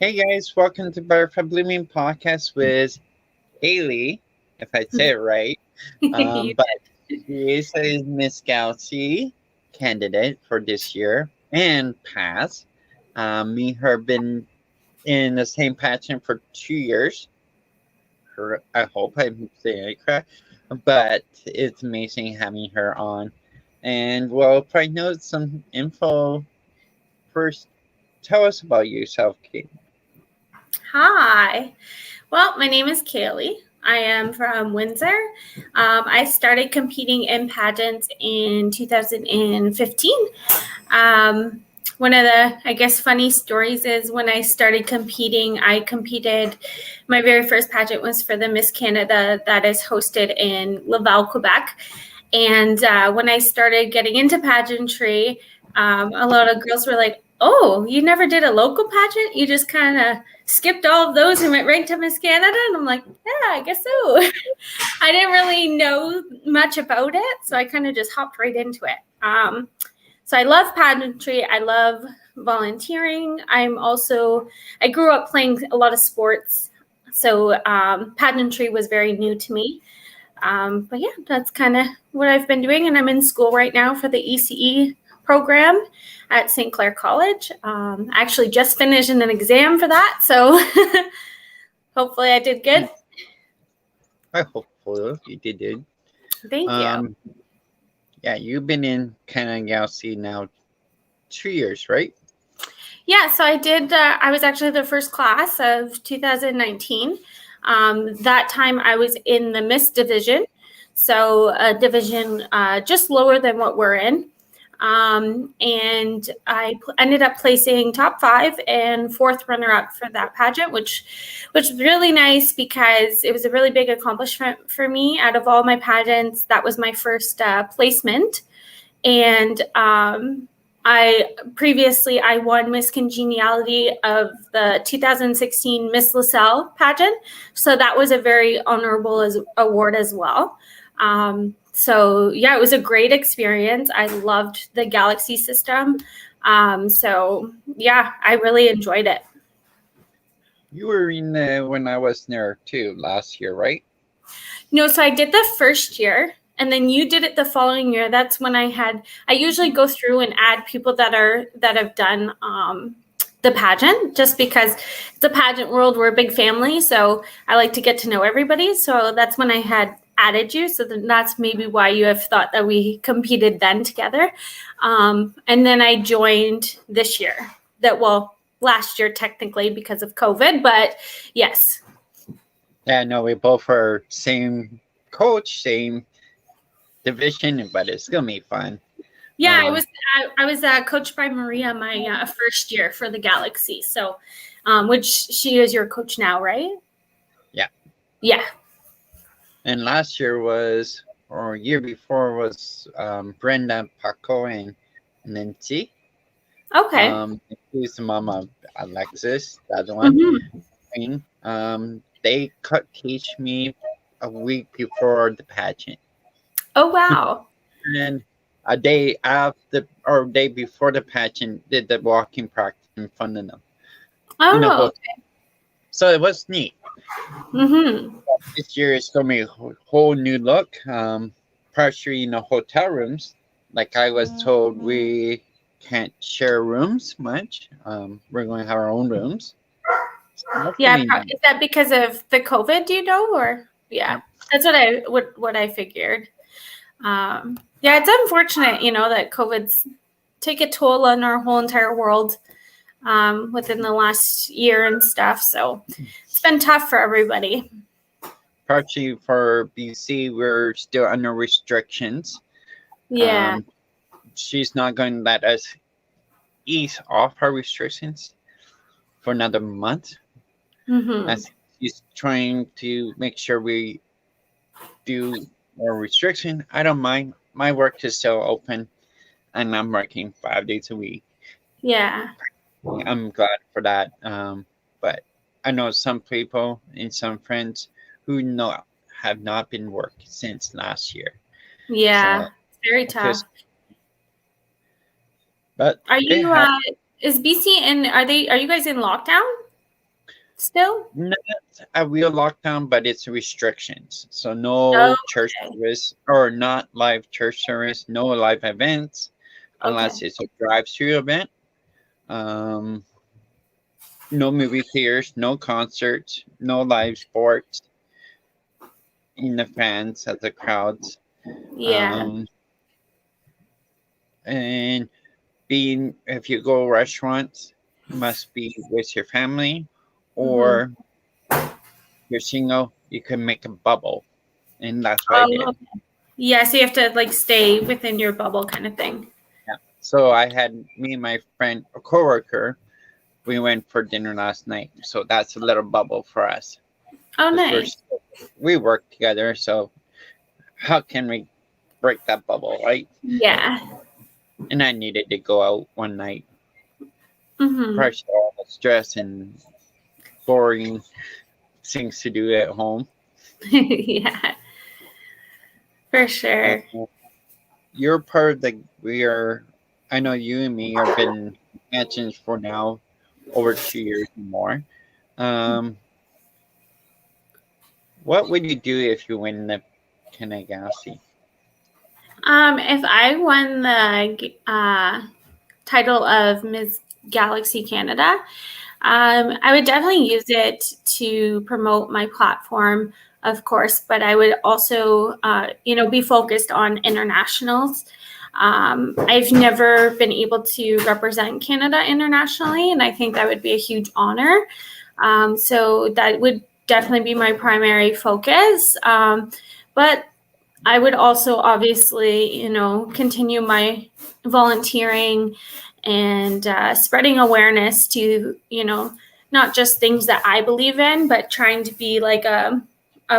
Hey guys, welcome to Butterfly Blooming Podcast with Kailey, if I say it right. You But did. she is a Miss Galaxy candidate for this year and past. Me and her been in the same pageant for 2 years. I hope I'm saying it correct. But it's amazing having her on. And we'll probably know some info. First, tell us about yourself, Kate. Hi. Well, my name is Kailey. I am from Windsor. I started competing in pageants in 2015. One of the, I guess, funny stories is when I started competing, my very first pageant was for the Miss Canada that is hosted in Laval, Quebec. And when I started getting into pageantry, a lot of girls were like, "Oh, you never did a local pageant? You just kind of skipped all of those and went right to Miss Canada?" And I'm like, "Yeah, I guess so." I didn't really know much about it, so I kind of just hopped right into it. So I love pageantry. I love volunteering. I grew up playing a lot of sports, so pageantry was very new to me. But yeah, that's kind of what I've been doing. And I'm in school right now for the ECE program at St. Clair College. I actually just finished an exam for that. So hopefully I did good. I hope you did. Thank you. Yeah, you've been in Canada Galaxy now 2 years, right? Yeah, so I did. I was actually the first class of 2019. That time I was in the Miss division, so a division just lower than what we're in. And I ended up placing top 5 and 4th runner-up for that pageant, which was really nice because it was a really big accomplishment for me. Out of all my pageants, that was my first placement. And I won Miss Congeniality of the 2016 Miss LaSalle pageant, so that was a very honorable award as well. So yeah, it was a great experience. I loved the Galaxy system. So yeah, I really enjoyed it. You were in when I was there too last year, right? No, so I did the first year, and then you did it the following year. That's when I usually go through and add people that have done the pageant, just because the pageant world, we're a big family, so I like to get to know everybody. So that's when I had added you. So that's maybe why you have thought that we competed then together. And then I joined this year. Last year technically because of COVID, but yes. Yeah, no, we both are same coach, same division, but it's gonna be fun. Yeah, I was coached by Maria my first year for the Galaxy. So, which she is your coach now, right? Yeah. Yeah. And last year was, or year before was Brenda, Paco, and Nancy. Okay. Who's the mom of Alexis, the other one. They teach me a week before the pageant. Oh wow. And a day after or day before the pageant, did the walking practice in front of them. Oh. Okay. So it was neat. This year is gonna be a whole new look. Partially in the hotel rooms. Like I was told, we can't share rooms much. We're going to have our own rooms. Yeah, is that because of the COVID? Do you know, or yeah, that's what I figured. Yeah, it's unfortunate, that COVID's take a toll on our whole entire world within the last year and stuff. So it's been tough for everybody. Partially for BC, we're still under restrictions. Yeah. She's not going to let us ease off her restrictions for another month. As she's trying to make sure we do more restriction. I don't mind. My work is still open, and I'm working 5 days a week. Yeah. I'm glad for that. But I know some people and some friends who have not been working since last year. Yeah, so, it's very tough. But are you? Is BC are you guys in lockdown? still? Not a real lockdown, but it's restrictions. So Oh, no church okay. service or not live church service, no live events Okay. unless it's a drive-through event. Um, no movie theaters, no concerts, no live sports in the fans at the crowds. Yeah. Um, and being if you go restaurants, it must be with your family, Mm-hmm. or you're single, you can make a bubble, and that's what I Oh, did. okay. Yeah, so you have to like stay within your bubble kind of thing. Yeah. So I had me and my friend, a coworker, we went for dinner last night. So that's a little bubble for us Oh, because nice. we work together. So how can we break that bubble, right? Yeah. And I needed to go out one night, Mm-hmm. brush all the stress and boring things to do at home. Yeah, for sure. You're part of I know you and me have been mentions for now over 2 years or more. Um, what would you do if you win the Canada Galaxy? If I won the title of Miss Galaxy Canada, I would definitely use it to promote my platform, of course, but I would also, be focused on internationals. I've never been able to represent Canada internationally, and I think that would be a huge honor. So that would definitely be my primary focus. But I would also obviously, continue my volunteering and spreading awareness to, not just things that I believe in, but trying to be like a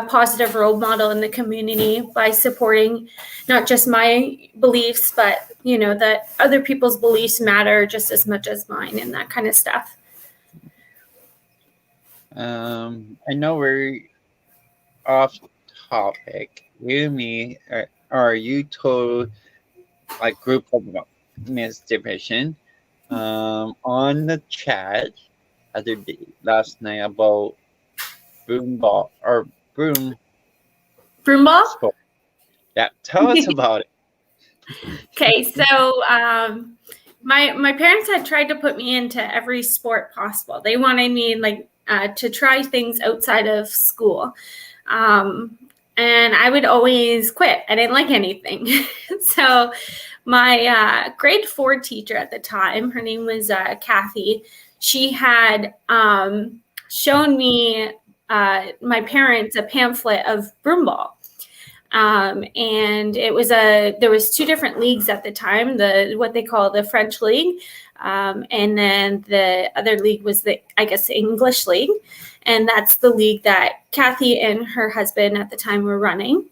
positive role model in the community by supporting not just my beliefs, but, that other people's beliefs matter just as much as mine and that kind of stuff. I know we're off topic. You and me, are you told like group of Miss Division on the chat last night about broom ball or broom Broomball? sport? Yeah, tell us about it. Okay, so my parents had tried to put me into every sport possible. They wanted me to try things outside of school, and I would always quit. I didn't like anything. So my grade 4 teacher at the time, her name was Kathy. She had shown me my parents a pamphlet of broomball. And there was 2 different leagues at the time, what they call the French League, and then the other league was the English League, and that's the league that Kathy and her husband at the time were running.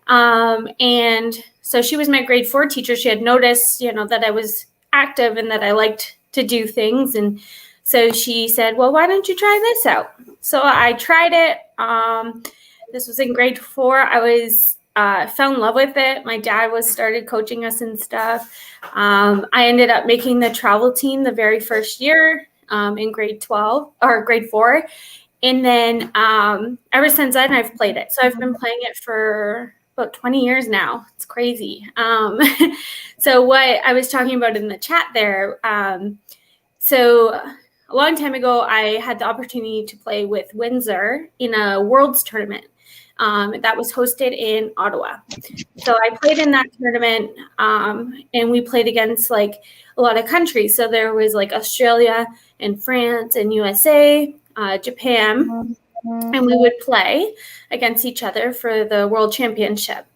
And so she was my grade 4 teacher. She had noticed, that I was active and that I liked to do things, and so she said, "Well, why don't you try this out?" So I tried it. This was in grade 4. I fell in love with it. My dad started coaching us and stuff. I ended up making the travel team the very first year in grade 12 or grade 4. And then ever since then, I've played it. So I've been playing it for about 20 years now. It's crazy. So what I was talking about in the chat there, so a long time ago, I had the opportunity to play with Windsor in a Worlds tournament. That was hosted in Ottawa. So I played in that tournament, and we played against a lot of countries. So there was Australia and France and USA, Japan, and we would play against each other for the World Championship.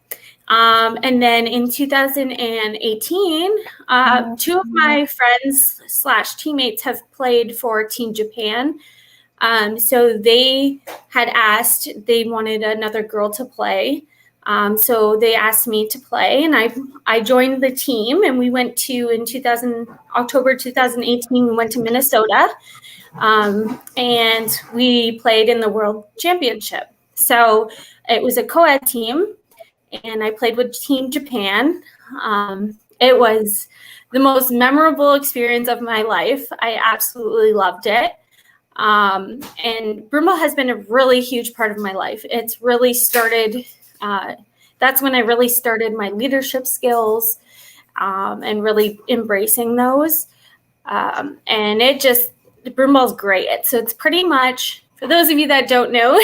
And then in 2018, 2 of my friends / teammates have played for Team Japan. So they had asked, they wanted another girl to play. So they asked me to play, and I joined the team, and we went to, October 2018, we went to Minnesota, and we played in the World Championship. So it was a co-ed team, and I played with Team Japan. It was the most memorable experience of my life. I absolutely loved it. And broomball has been a really huge part of my life. It's really started, that's when I really started my leadership skills, and really embracing those. And broomball's great. So it's pretty much, for those of you that don't know,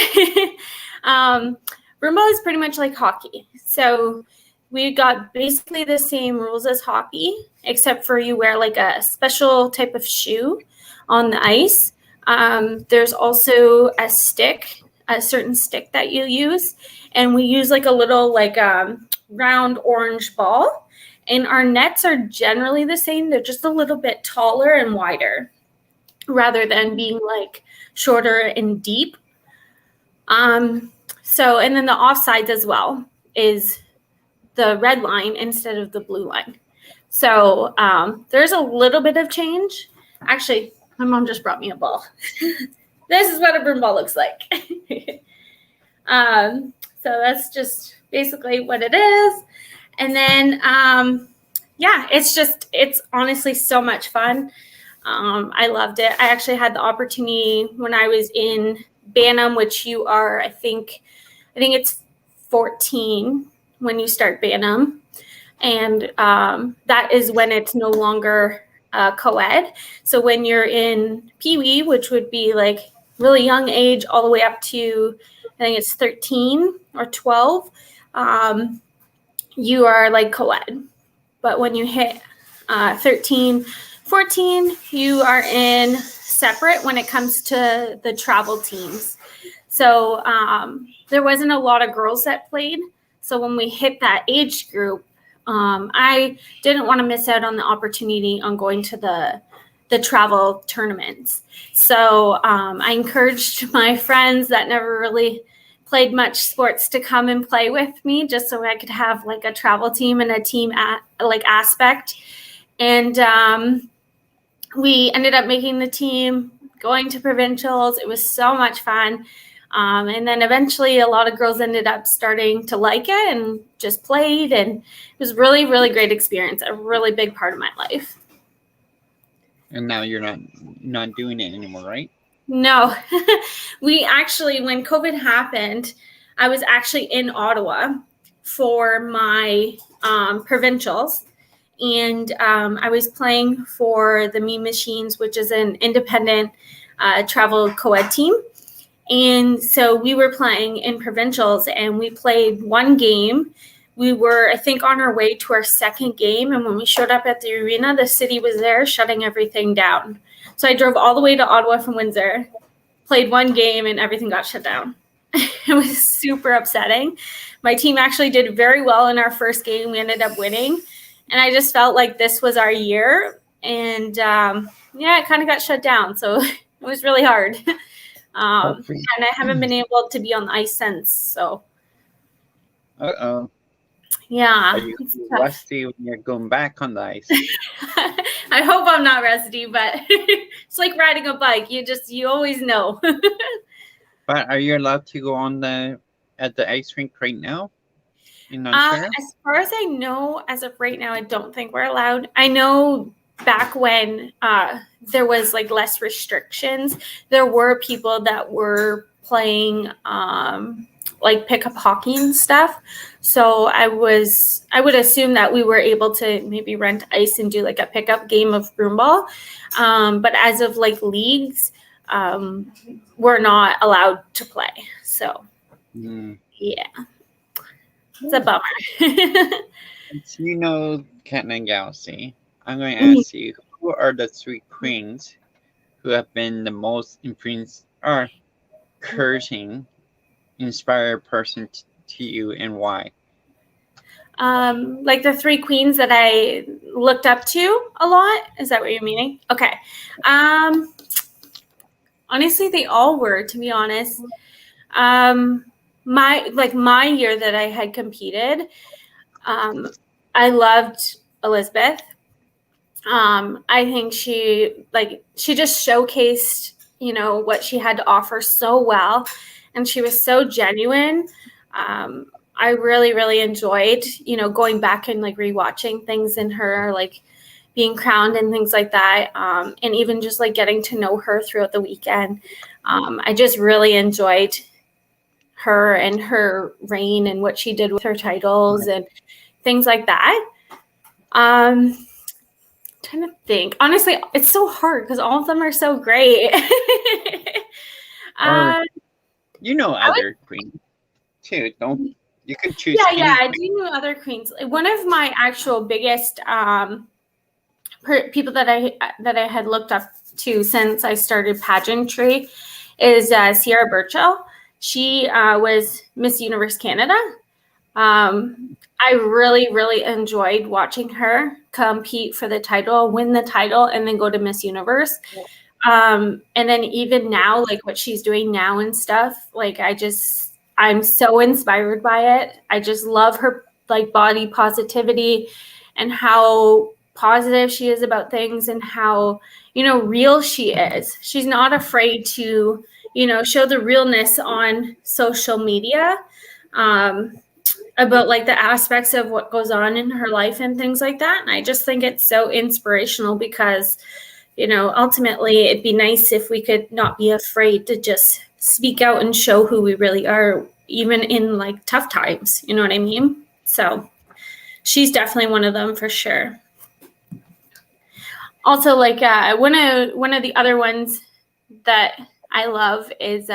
broomball is pretty much like hockey. So we got basically the same rules as hockey, except for you wear like a special type of shoe on the ice. There's also a certain stick that you use, and we use like a little round orange ball. And our nets are generally the same. They're just a little bit taller and wider rather than being like shorter and deep. And then the offsides as well is the red line instead of the blue line. So there's a little bit of change. Actually, my mom just brought me a ball. This is what a broom ball looks like. So that's just basically what it is. And then, it's honestly so much fun. I loved it. I actually had the opportunity when I was in Bantam, which you are, I think it's 14 when you start Bantam. And that is when it's no longer co-ed. So when you're in Pee Wee, which would be like really young age, all the way up to, I think it's 13 or 12, you are like co-ed. But when you hit 13, 14, you are in separate when it comes to the travel teams. So there wasn't a lot of girls that played. So when we hit that age group, I didn't want to miss out on the opportunity on going to the travel tournaments. So I encouraged my friends that never really played much sports to come and play with me, just so I could have like a travel team and a team aspect. And we ended up making the team, going to provincials. It was so much fun. And then eventually a lot of girls ended up starting to like it and just played. And it was really, really great experience, a really big part of my life. And now you're not doing it anymore, right? No. We actually, when COVID happened, I was actually in Ottawa for my provincials. And I was playing for the Mean Machines, which is an independent travel co-ed team. And so we were playing in provincials, and we played one game. We were, I think, on our way to our second game. And when we showed up at the arena, the city was there shutting everything down. So I drove all the way to Ottawa from Windsor, played one game, and everything got shut down. It was super upsetting. My team actually did very well in our first game. We ended up winning. And I just felt like this was our year. And it kind of got shut down. So it was really hard. And I haven't been able to be on the ice since. So. Uh-oh. Yeah. Are you rusty when you're going back on the ice? I hope I'm not rusty, but it's like riding a bike. You always know. But are you allowed to go at the ice rink right now in Ontario? As far as I know, as of right now, I don't think we're allowed. I know back when there was like less restrictions, there were people that were playing like pickup hockey and stuff. So I would assume that we were able to maybe rent ice and do like a pickup game of broomball. But as of like leagues, we're not allowed to play. So yeah, it's a bummer. Since you know Cat9 Galaxy, I'm going to ask you, who are the three queens who have been the most encouraging, inspired person to you, and why? Like the three queens that I looked up to a lot. Is that what you're meaning? Okay. Honestly, they all were, to be honest. My year that I had competed, I loved Elizabeth. I think she just showcased, what she had to offer so well, and she was so genuine. I really, really enjoyed, going back and like rewatching things in her, like being crowned and things like that. And even just like getting to know her throughout the weekend. I just really enjoyed her and her reign and what she did with her titles and things like that. Trying to think. Honestly, it's so hard because all of them are so great. Or other queens too. Don't you can choose? Yeah, I do know other queens. One of my actual biggest people that I had looked up to since I started pageantry is Sierra Burchill. She was Miss Universe Canada. I really, really enjoyed watching her compete for the title, win the title, and then go to Miss Universe. And then even now, like what she's doing now and stuff, like I'm so inspired by it. I just love her like body positivity and how positive she is about things and how, real she is. She's not afraid to, show the realness on social media. About like the aspects of what goes on in her life and things like that. And I just think it's so inspirational because, ultimately it'd be nice if we could not be afraid to just speak out and show who we really are, even in like tough times. You know what I mean? So she's definitely one of them for sure. Also, like one of the other ones that I love is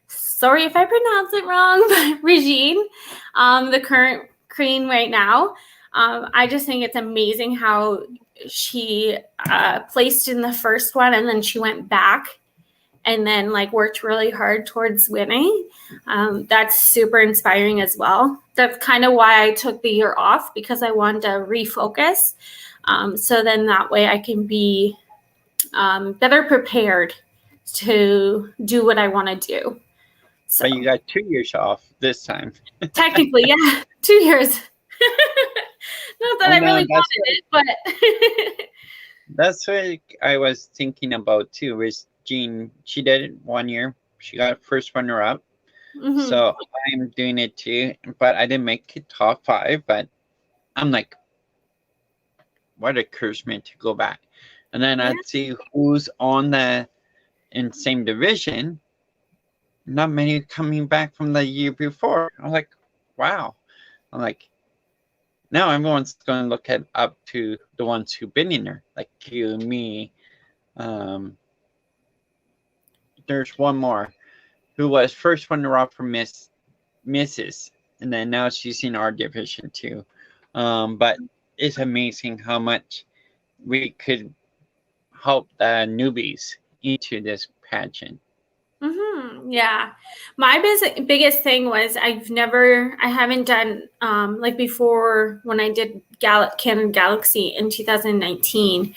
sorry if I pronounce it wrong, but Regine, the current queen right now. I just think it's amazing how she placed in the first one and then she went back and then like worked really hard towards winning. That's super inspiring as well. That's kind of why I took the year off, because I wanted to refocus. So then that way I can be better prepared to do what I want to do. So, but you got 2 years off this time. Technically, yeah, 2 years. Not that I really wanted it, but that's what I was thinking about too. Was Jean? She did it 1 year. She got first runner up. Mm-hmm. So I'm doing it too, but I didn't make it top 5. But I'm like, what encouragement to go back, and then I'd see who's on in same division. Not many coming back from the year before. I was like, wow. I'm like, now everyone's going to look up to the ones who've been in there, like you, me. There's one more who was first runner up for Mrs. And then now she's in our division too. But it's amazing how much we could help the newbies into this pageant. Mm-hmm. Yeah. My biggest thing was I haven't done, like before when I did Canon Galaxy in 2019,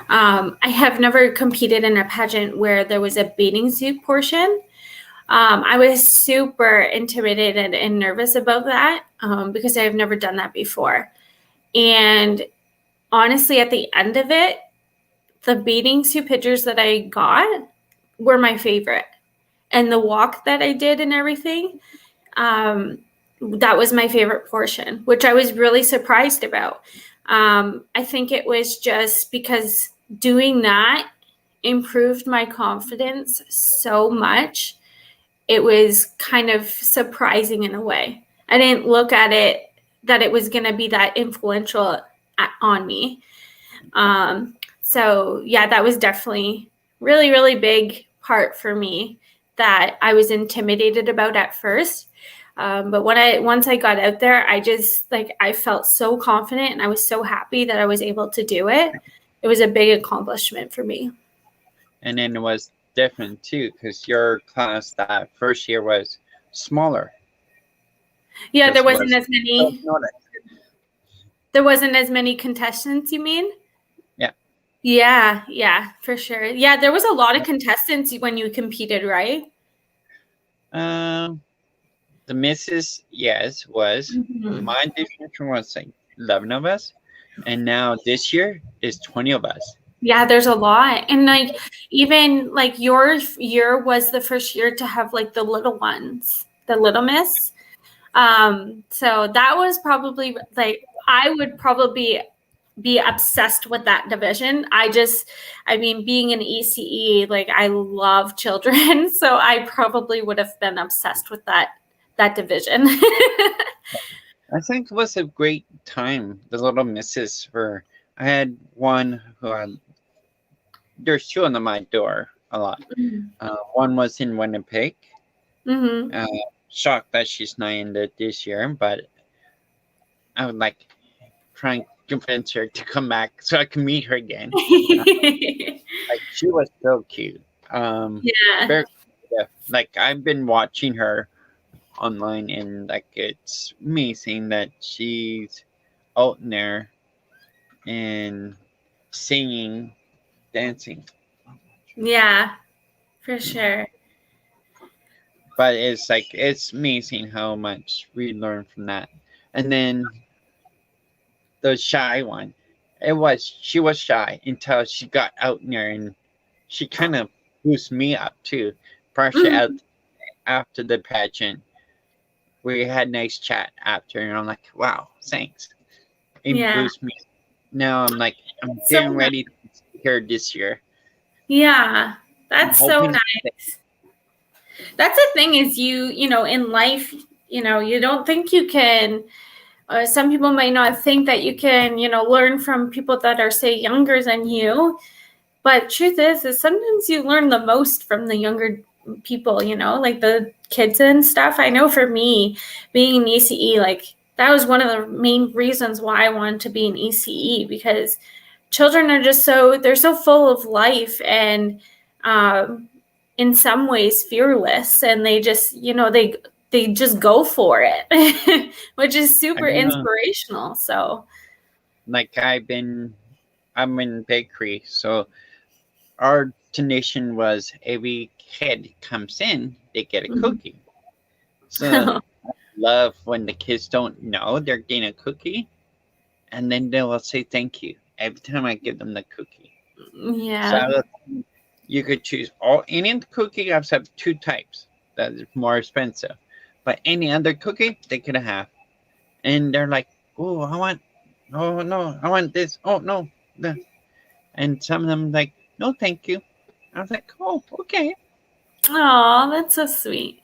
I have never competed in a pageant where there was a bathing suit portion. I was super intimidated and nervous about that because I've never done that before. And honestly, at the end of it, the bathing suit pictures that I got were my favorite. And the walk that I did and everything, that was my favorite portion, which I was really surprised about. I think it was just because doing that improved my confidence so much. It was kind of surprising in a way. I didn't look at it that it was going to be that influential on me. So yeah, that was definitely really, really big part for me that I was intimidated about at first. But once I got out there, I felt so confident and I was so happy that I was able to do it. It was a big accomplishment for me. And then it was different too, because your class that first year was smaller. Yeah, there wasn't as many. There wasn't as many contestants, you mean? Yeah. Yeah, for sure. Yeah, there was a lot of contestants when you competed, right? The missus, yes, was. Mm-hmm. My division was like 11 of us, and now this year is 20 of us. Yeah, there's a lot. And like even like your year was the first year to have like the little ones, the little miss. So that was probably like I would probably be obsessed with that division. I mean, being an ECE, like I love children, so I probably would have been obsessed with that division. I think it was a great time. The little misses were. I had one who there's two on my door a lot. One was in Winnipeg. Mm-hmm. Shocked that she's not in it this year, but I would like try and convince her to come back so I can meet her again. Like she was so cute. Yeah. Very, yeah. Like I've been watching her online, and like it's amazing that she's out there and singing, dancing. Yeah, for sure. But it's like it's amazing how much we learn from that. And then the shy one, she was shy until she got out there, and she kind of boosted me up too. Partially out after the pageant, we had nice chat after, and I'm like, wow, thanks. It boosted me. Now I'm like, I'm getting ready to see her this year. Yeah, that's so nice. That's the thing is you know, in life, you know, you don't think you can, some people might not think that you can, you know, learn from people that are, say, younger than you. But truth is sometimes you learn the most from the younger people, you know, like the kids and stuff. I know for me, being an ECE, like that was one of the main reasons why I wanted to be an ECE, because children are just they're so full of life and in some ways fearless, and they just, you know, they just go for it, which is super inspirational. So like I'm in bakery, so our tradition was every kid comes in, they get a cookie. So I love when the kids don't know they're getting a cookie, and then they will say thank you every time I give them the cookie. Yeah. So you could choose any cookie except two types that is more expensive, but any other cookie they could have. And they're like, oh, oh no, I want this. Oh no. And some of them like, no, thank you. I was like, oh, okay. Oh, that's so sweet.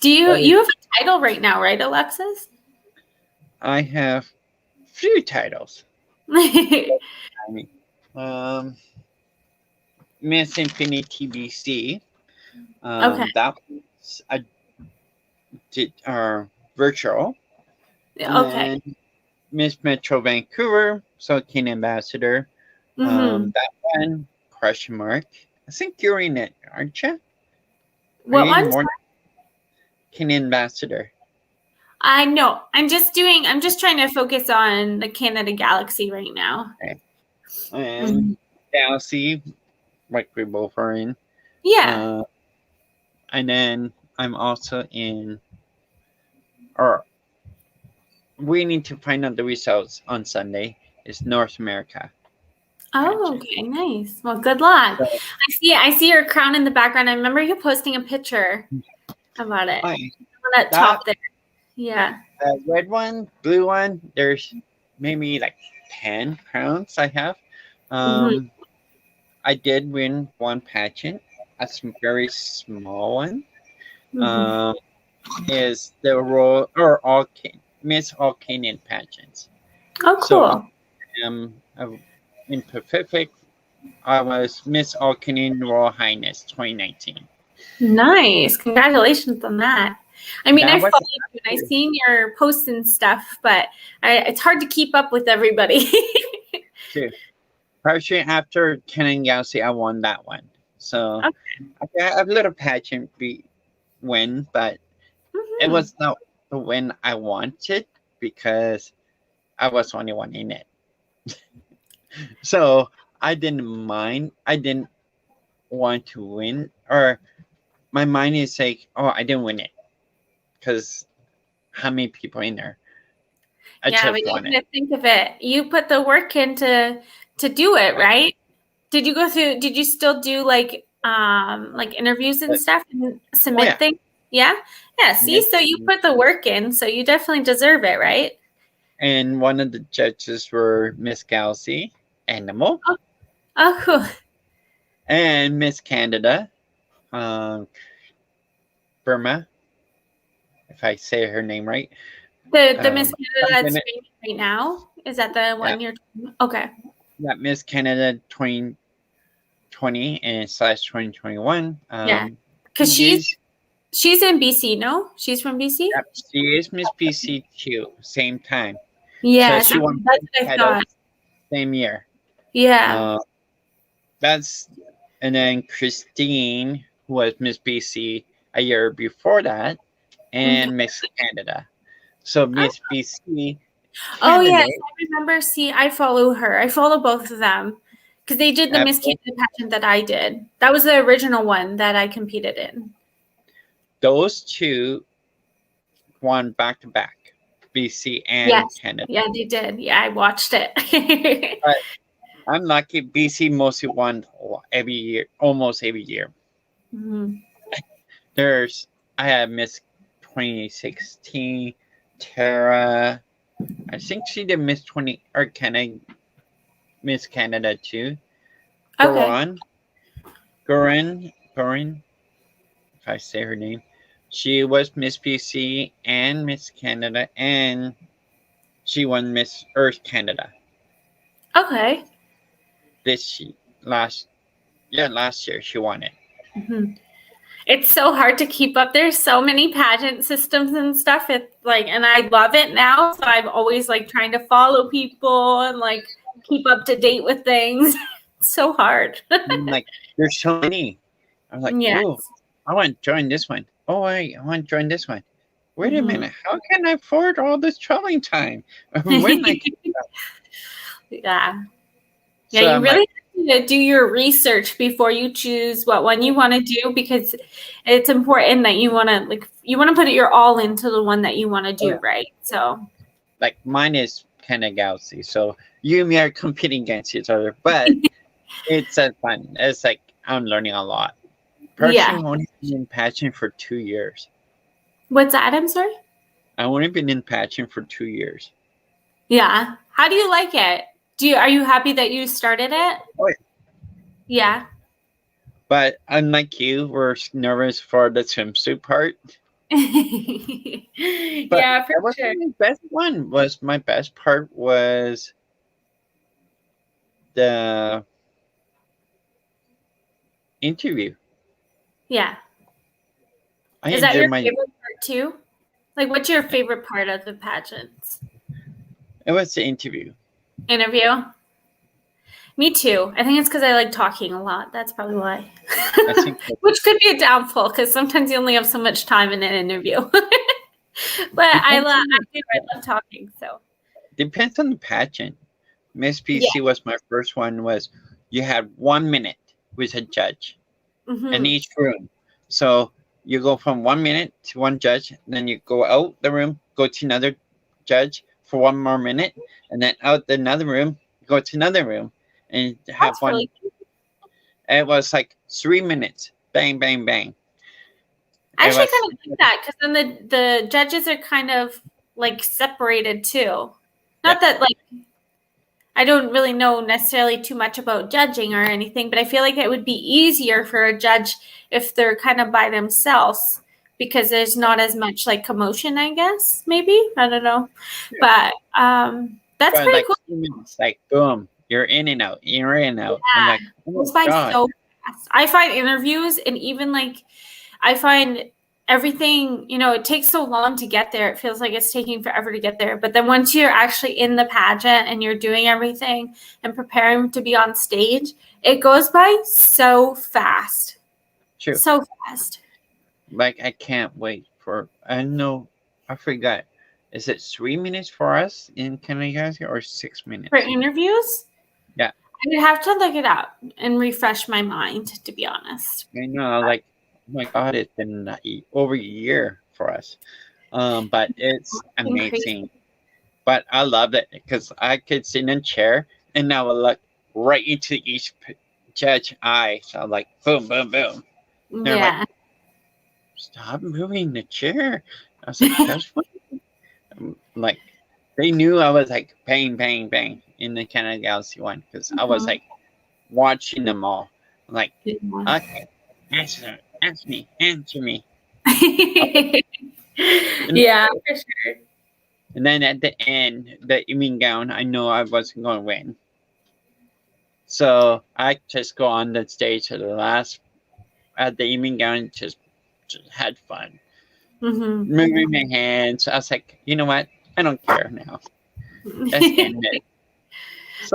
You have a title right now, right, Alexis? I have few titles. Miss Infinity BC. Okay. That was virtual. Okay. And Miss Metro Vancouver, so King Ambassador. That one, question mark. I think you're in it, aren't you? What one? King Ambassador. I know. I'm just trying to focus on the Canada Galaxy right now. Okay. And Galaxy, like we both are in. Yeah. And then I'm also in, or we need to find out the results on Sunday. It's North America. Oh, okay, nice. Well, good luck. So, I see your crown in the background. I remember you posting a picture about it. On that top there. Yeah. The red one, blue one, there's maybe like 10 crowns I have. I did win one pageant, a very small one. Is the role or Miss All Canadian pageants. Oh, cool. So in Pacific, I was Miss All Canadian Royal Highness 2019. Nice, congratulations on that. I mean, I followed you and I seen your posts and stuff, but it's hard to keep up with everybody. True. Partially after Canadian Galaxy, I won that one. So I have a little pageant win, but it was not the win I wanted because I was the only one in it. So I didn't mind. I didn't want to win, or my mind is like, oh, I didn't win it because how many people in there? But you got to think of it. You put the work in to do it, right? Did you go through? Did you still do like interviews and stuff and submit things? Yeah. See, so you put the work in, so you definitely deserve it, right? And one of the judges were Miss Galaxy, Animal, Oh, cool. and Miss Canada, um, Burma, if I say her name right. The Miss Canada that's Something- streaming right now, is that the yeah, one you're talking about? Okay. yeah, Miss Canada 2020 and slash 2021. Yeah. Because She is, she's in BC, no? She's from BC? yeah, she is Miss BC too, same time. So Yes, she won that's both what I titles thought. same year. Yeah. Uh, that's and then Christine, who was Miss BC a year before that, Okay. and Miss Canada. So Miss BC Oh yes, candidate I remember. See, I follow her. I follow both of them because they did the at Miss Canada pageant that I did. That was the original one that I competed in. those two won back to back, BC and Yes. Canada. Yeah, they did. Yeah, I watched it. But I'm lucky. BC mostly won every year, almost every year. Mhm. There's I had Miss 2016, Tara. I think she did Miss 20 or Canada, Miss Canada too. Okay. Gorin, if I say her name. She was Miss BC and Miss Canada, and she won Miss Earth Canada Okay. this last year. She won it. Mhm. It's so hard to keep up. There's so many pageant systems and stuff. It's like, and I love it now. So I'm always like trying to follow people and like keep up to date with things. It's so hard. I'm like, there's so many. I'm like, Yes. oh, I want to join this one. Oh, I want to join this one. Wait a Mhm. minute. How can I afford all this traveling time? When I Yeah. Yeah, so you I'm really like, have to do your research before you choose what one you want to do because it's important that you want to put your all into the one that you want to oh, do, yeah. right? So, Like mine is kind of Galaxy. So you and me are competing against each other, but it's fun. It's like I'm learning a lot. yeah. Personally, I've only been in Pageant for 2 years. What's that? I'm sorry? I've only been in Pageant for 2 years. Yeah. How do you like it? Are you happy that you started it? Oh, yeah. Yeah. But unlike you, we're nervous for the swimsuit part. But Yeah, for that was sure. my best one. Was my best part was the interview. Yeah. I Is that enjoyed your my. favorite part too? Like, what's your favorite part of the pageants? It was the interview. Interview? Me too. I think it's because I like talking a lot. That's probably why. I think Which could be a downfall because sometimes you only have so much time in an interview. But I love talking. So depends on the pageant. Miss yeah. PC was my first one. Was you had 1 minute with a judge in Mm-hmm. each room. So you go from 1 minute to one judge, then you go out the room, go to another judge for 1 more minute, and then out another room, go to another room, and have That's one. really It was like 3 minutes, bang, bang, bang. I It actually was kind of like that because then the judges are kind of like separated too. yeah, Not that like I don't really know necessarily too much about judging or anything, but I feel like it would be easier for a judge if they're kind of by themselves because there's not as much like commotion, I guess, maybe. I don't know. yeah. But that's But pretty like cool. 2 minutes, like boom, you're in and out, you're in and out. I'm like, It oh goes by god, so fast. I find interviews and even like I find everything, it takes so long to get there. It feels like it's taking forever to get there. But then once you're actually in the pageant and you're doing everything and preparing to be on stage, it goes by so fast. true. So fast. Like I can't wait for. I know, I forgot. Is it 3 minutes for us in Canada or 6 minutes? For interviews? Yeah, I would have to look it up and refresh my mind, to be honest. I know. Like, oh my god, it's been over a year for us. But it's Crazy. amazing. But I love it because I could sit in a chair and I would look right into each judge eye. So I'm like, boom, boom, boom. They're like, Yeah. stop moving the chair. I was like, that's what. I'm like, they knew I was like bang, bang, bang in the Canada Galaxy one because I was Mhm. like watching them all. I'm like, Yeah. okay, answer me. And, Yeah, for sure. and then at the end, the evening gown, I know I wasn't going to win. So I just go on the stage at the evening gown, just had fun. Mm-hmm. Moving my hands. I was like, you know what? I don't care now. Let's end it.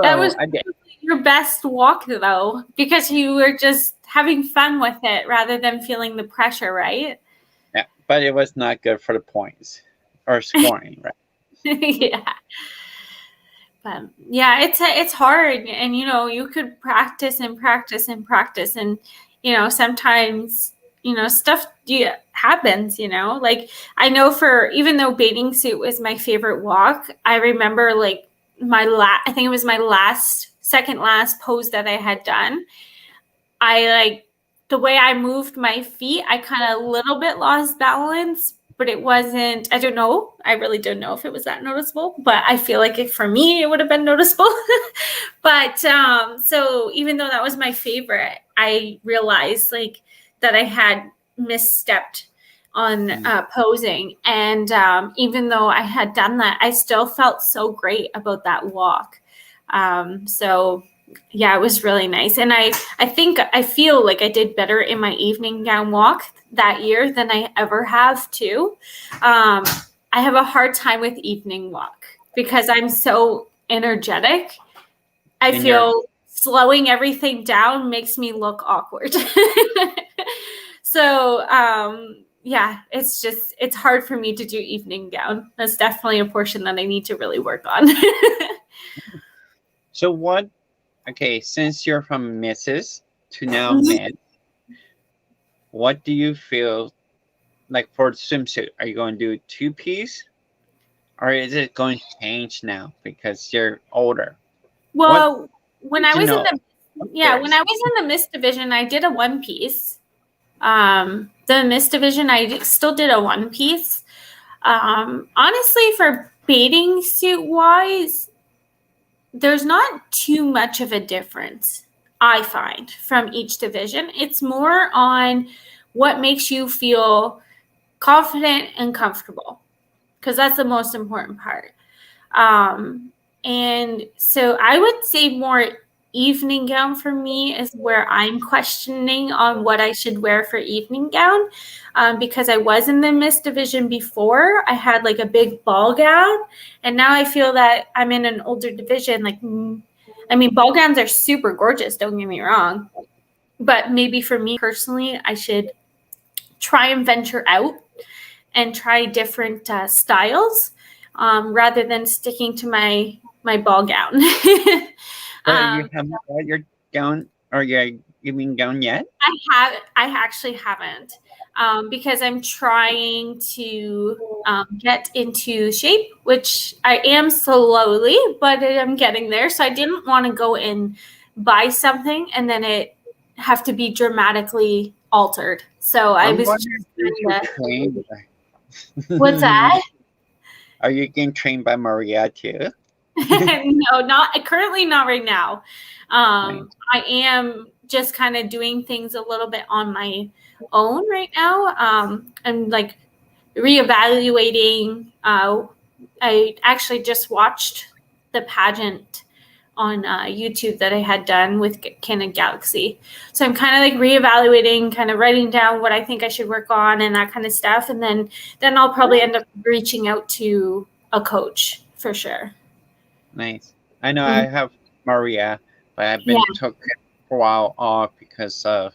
That So was I did. your best walk, though, because you were just having fun with it rather than feeling the pressure, right? Yeah, but it was not good for the points or scoring, right? Yeah. But yeah, it's hard, and you could practice and practice and practice, and sometimes stuff happens. Like I know for even though bathing suit was my favorite walk, I remember like I think it was my second last pose that I had done. I like the way I moved my feet, I kind of a little bit lost balance, but it wasn't, I don't know. I really don't know if it was that noticeable, but I feel like for me, it would have been noticeable. But so even though that was my favorite, I realized like that I had misstepped on posing. And even though I had done that, I still felt so great about that walk. So yeah, it was really nice. And I feel like I did better in my evening gown walk that year than I ever have too. I have a hard time with evening walk because I'm so energetic. I And you're feel slowing everything down makes me look awkward. So, yeah, it's hard for me to do evening gown. That's definitely a portion that I need to really work on. so what? Okay, since you're from Mrs. to now Mhm. Miss, what do you feel like for the swimsuit? Are you going to do 2-piece, or is it going to change now because you're older? What Well, when did I you was in know? the I'm yeah, when curious. I was in the Miss division, I did a one piece. The Miss division, still did a one piece. Honestly, for bathing suit wise, there's not too much of a difference, I find, from each division. It's more on what makes you feel confident and comfortable, because that's the most important part. Um, and so I would say more evening gown for me is where I'm questioning on what I should wear for evening gown. Because I was in the Miss division before, I had like a big ball gown, and now I feel that I'm in an older division. Like, I mean, ball gowns are super gorgeous, don't get me wrong, but maybe for me personally, I should try and venture out and try different styles, rather than sticking to my ball gown. But you um, haven't got your gown or your evening gown yet? I actually haven't, because I'm trying to get into shape, which I am slowly, but I'm getting there. So I didn't want to go and buy something and then it have to be dramatically altered. So I I'm was wondering just if you kind of, trained. what's that? Are you getting trained by Maria too? No, not currently, not right now. Nice. I am just kind of doing things a little bit on my own right now. I'm like reevaluating. I actually just watched the pageant on YouTube that I had done with Canon Galaxy. So I'm kind of like reevaluating, kind of writing down what I think I should work on and that kind of stuff. And then I'll probably end up reaching out to a coach for sure. Nice. I know I Mhm. have Maria, but I've Yeah, been took for a while off because of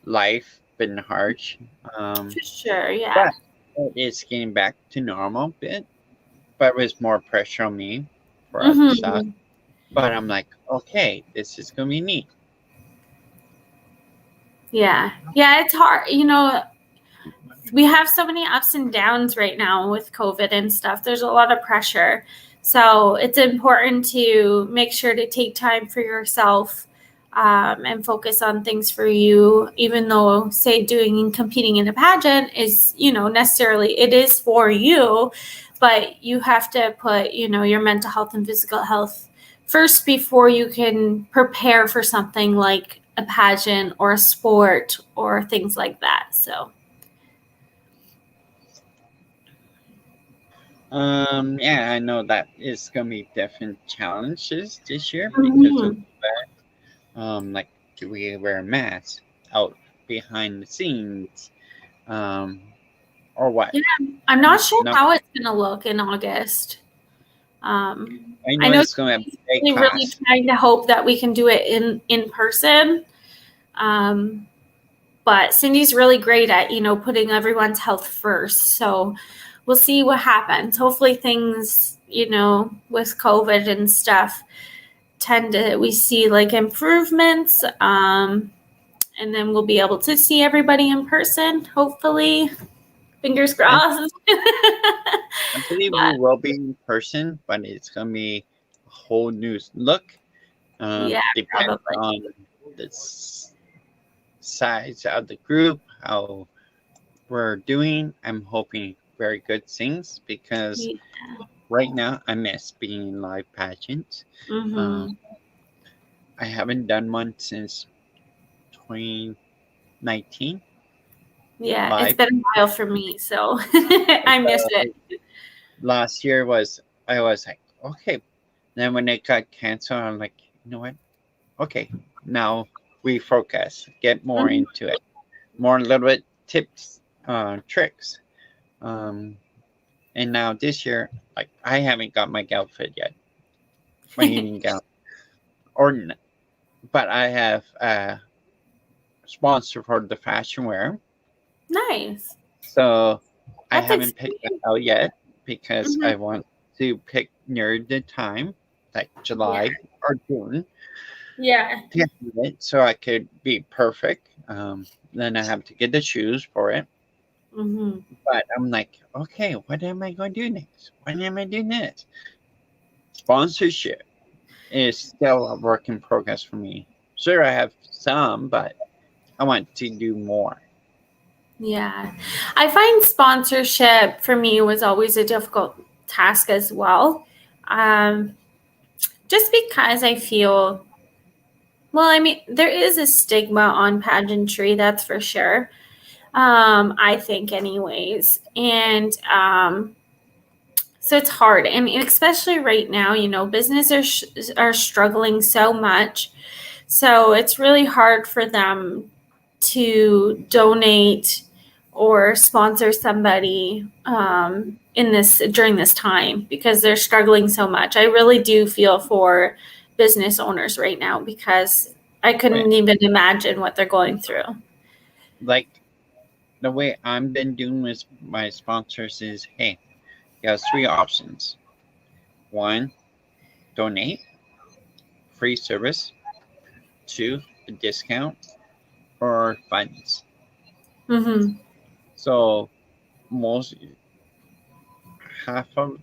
life been harsh. for sure. Yeah. But it is getting back to normal a bit. But it was more pressure on me for other stuff. Hmm. But I'm like, okay, this is gonna be neat. Yeah. Yeah. It's hard. We have so many ups and downs right now with COVID and stuff. There's a lot of pressure. So it's important to make sure to take time for yourself, and focus on things for you, even though, say, doing and competing in a pageant is, necessarily it is for you. but you have to put, your mental health and physical health first before you can prepare for something like a pageant or a sport or things like that. So. Yeah, I know that it's gonna be different challenges this year because of Mhm. like, do we wear masks out behind the scenes, or what? Yeah, I'm not sure No, how it's going to look in August. I I know know it's gonna be a she's really class. trying to hope that we can do it in person. Um, but Cindy's really great at, putting everyone's health first. So we'll see what happens. Hopefully things, with COVID and stuff we see like improvements. And then we'll be able to see everybody in person, hopefully. Fingers I, crossed. I believe we But will be in person, but it's gonna be a whole new look. yeah, Depends probably. on the size of the group, how we're doing. I'm hoping very good things because Yeah. right now I miss being in live pageants. Um, Mm-hmm. I haven't done one since 2019 Yeah, it's live. been a while for me, so I miss it. Last year I was like, okay. Then when it got canceled, I'm like, you know what? Okay, now we focus, get more Mhm. into it, more little bit tips, tricks. Um, and now this year, like I haven't got my outfit yet, my evening gown, or but I have a sponsor for the fashion wear, Nice. so I That's haven't picked that exciting. out yet because Hmm. I want to pick near the time, like Yeah. July or June, Yeah. to have it so I could be perfect. Then I have to get the shoes for it. Hmm. But I'm like, okay, what am I going to do next? What am I doing next? Sponsorship is still a work in progress for me. Sure, I have some, but I want to do more. Yeah. I find sponsorship for me was always a difficult task as well. Um, just because I feel, well, I mean, there is a stigma on pageantry, that's for sure. I think, anyways. And so it's hard, and especially right now, businesses are struggling so much. So it's really hard for them to donate or sponsor somebody in this during this time because they're struggling so much. I really do feel for business owners right now because I But couldn't even imagine what they're going through. like the way I've been doing with my sponsors is, hey, you have three options. One, donate, free service. Two, a discount, or funds. Mm-hmm. So most half of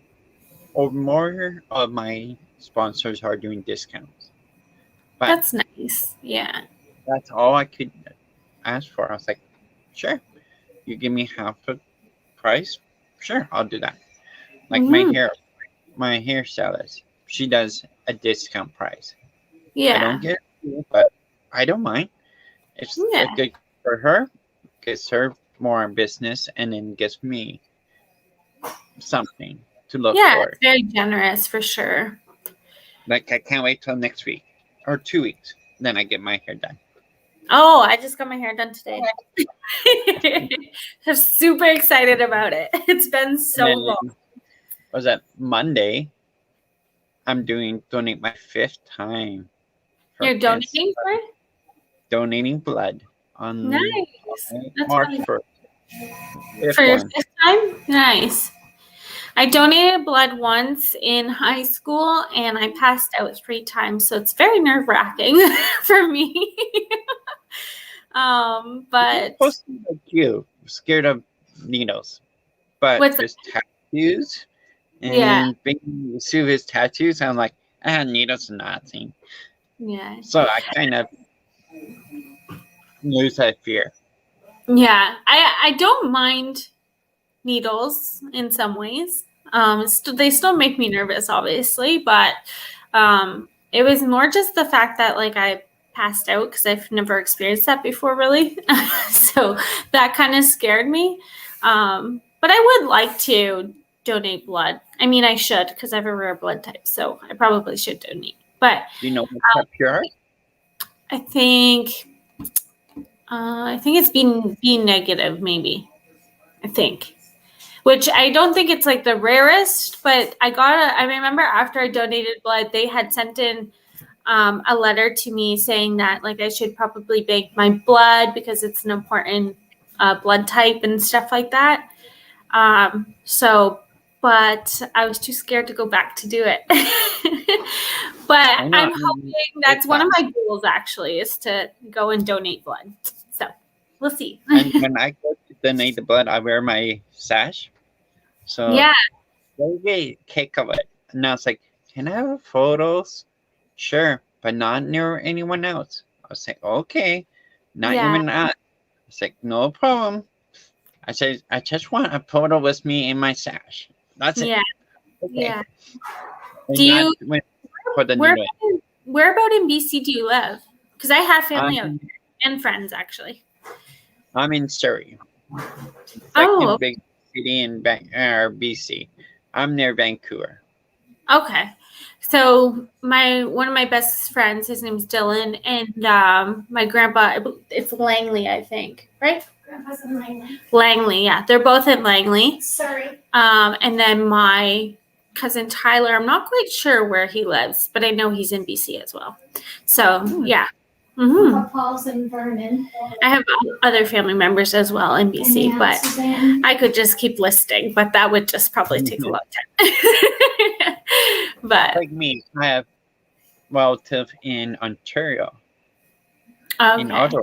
or more of my sponsors are doing discounts. But That's nice. Yeah. that's all I could ask for. I was like, sure, you give me half a price, sure, I'll do that. Like Mm-hmm. my hairstylist, she does a discount price. I don't Yeah. get it, but I don't mind. It's a Yeah. good for her, gets her more business, and then gives me something to look Yeah. for. It's very generous for sure. Like I can't wait till next week or 2 weeks. Then I get my hair done. Oh, I just got my hair done today. I'm super excited about it. It's been And so long. then was that Monday? I'm doing donate my fifth time for You're kids donating for it? donating blood on Nice. That's March really 1st. cool. Fifth For your one. fifth time? Nice. I donated blood once in high school and I passed out 3 times, so it's very nerve-wracking for me. You're But supposed to be like you, scared of needles, but what's with tattoos yeah, and being used to his tattoos, I'm like, needles are nothing. yeah. So I kind of lose that fear. Yeah. I don't mind needles in some ways. They still make me nervous, obviously, but it was more just the fact that like I passed out because I've never experienced that before, really. So that kind of scared me. But I would like to donate blood. I mean, I should because I have a rare blood type, so I probably should donate. But Do you know what type you are? I think it's being negative, maybe. I think. Which I don't think it's like the rarest, but I remember after I donated blood, they had sent in a letter to me saying that like I should probably bank my blood because it's an important blood type and stuff like that. But I was too scared to go back to do it. But I'm hoping that's one of my goals actually is to go and donate blood. So we'll see. And when I go to donate the blood, I wear my sash. So yeah, they get a kick of it. And I was like, can I have photos? Sure, but not near anyone else. I was like, okay, not even that. I was like, no problem. I said, I just want a photo with me in my sash. That's it. Yeah. Okay. Yeah. And Do you where about in BC do you live? Because I have family out there and friends actually. I'm in Surrey. Second big city in BC. I'm near Vancouver. Okay. So one of my best friends, his name's Dylan, and my grandpa, it's Langley, I think, right? Grandpa's in Langley. Langley, yeah. They're both in Langley. Sorry. And then my cousin Tyler, I'm not quite sure where he lives, but I know he's in BC as well. So, yeah. Mm-hmm. Paul's in Vernon. I have other family members as well in BC, but Suzanne. I could just keep listing, but that would just probably take a long time. But like me, I have relative in Ontario. okay. In Ottawa.